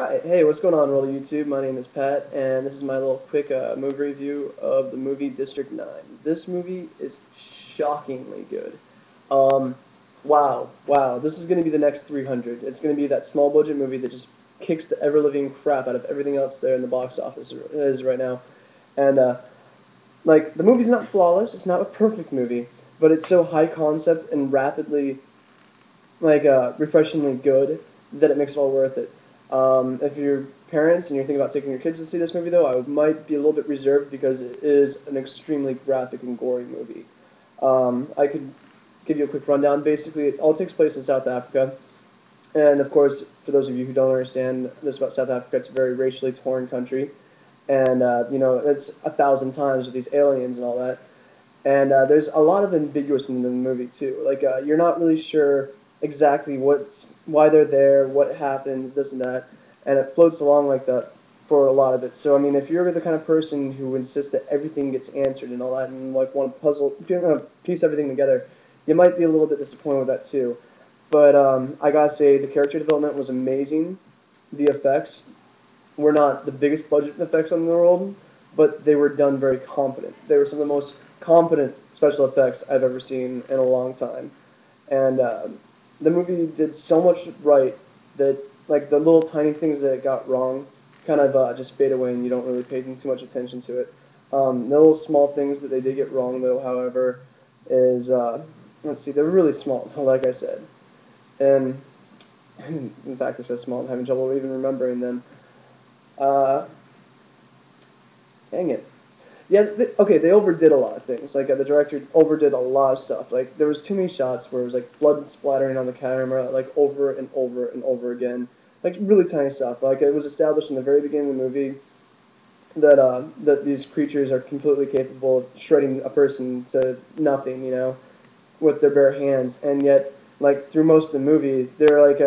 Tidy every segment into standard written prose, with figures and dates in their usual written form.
Alright, hey, what's going on, Roll YouTube? My name is Pat, and this is my little quick movie review of the movie District 9. This movie is shockingly good. Um, wow, this is going to be the next 300. It's going to be that small budget movie that just kicks the ever-living crap out of everything else there in the box office is right now. And, like, the movie's not flawless, it's not a perfect movie, but it's so high concept and rapidly refreshingly good that it makes it all worth it. If you're parents and you're thinking about taking your kids to see this movie, though, I might be a little bit reserved because it is an extremely graphic and gory movie. I could give you a quick rundown. Basically, it all takes place in South Africa, and of course, for those of you who don't understand this about South Africa, it's a very racially torn country, and it's 1,000 times with these aliens and all that. And there's a lot of ambiguous in the movie too. You're not really sure exactly why they're there, what happens, this and that, and it floats along like that for a lot of it. So I mean, if you're the kind of person who insists that everything gets answered and all that, and like want to puzzle, piece everything together, you might be a little bit disappointed with that too. But I gotta say, the character development was amazing. The effects were not the biggest budget effects in the world, but they were done very competent. They were some of the most competent special effects I've ever seen in a long time. And the movie did so much right that like the little tiny things that it got wrong kind of just fade away and you don't really pay too much attention to it. The little small things that they did get wrong though, however, is let's see, they're really small, like I said, and in fact they're so small I'm having trouble even remembering them. Uh, Dang it. Yeah, okay, they overdid a lot of things. The director overdid a lot of stuff. Like there was too many shots where it was like blood splattering on the camera, like over and over and over again, like really tiny stuff. Like it was established in the very beginning of the movie that these creatures are completely capable of shredding a person to nothing, with their bare hands, and yet like through most of the movie, they're like,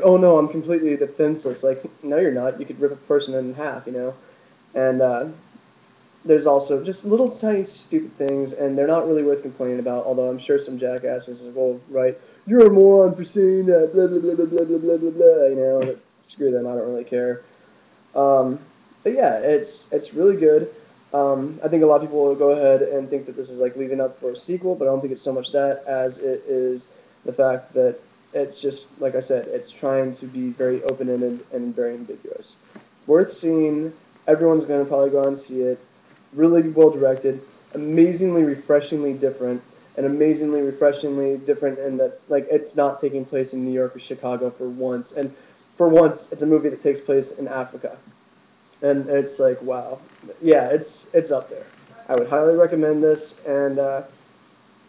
oh no, I'm completely defenseless. Like no, you're not. You could rip a person in half. And there's also just little tiny stupid things, and they're not really worth complaining about. Although I'm sure some jackasses will write, "You're a moron for saying that," blah blah blah blah blah blah blah blah blah. But screw them. I don't really care. Um, but yeah, it's really good. I think a lot of people will go ahead and think that this is like leading up for a sequel, but I don't think it's so much that as it is the fact that it's just like I said, it's trying to be very open-ended and very ambiguous. Worth seeing. Everyone's going to probably go and see it. Really well directed, amazingly refreshingly different, and amazingly refreshingly different in that like it's not taking place in New York or Chicago for once, and for once it's a movie that takes place in Africa, and it's like wow, yeah, it's up there. I would highly recommend this, and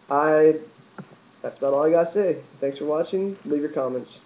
I that's about all I gotta say. Thanks for watching. Leave your comments.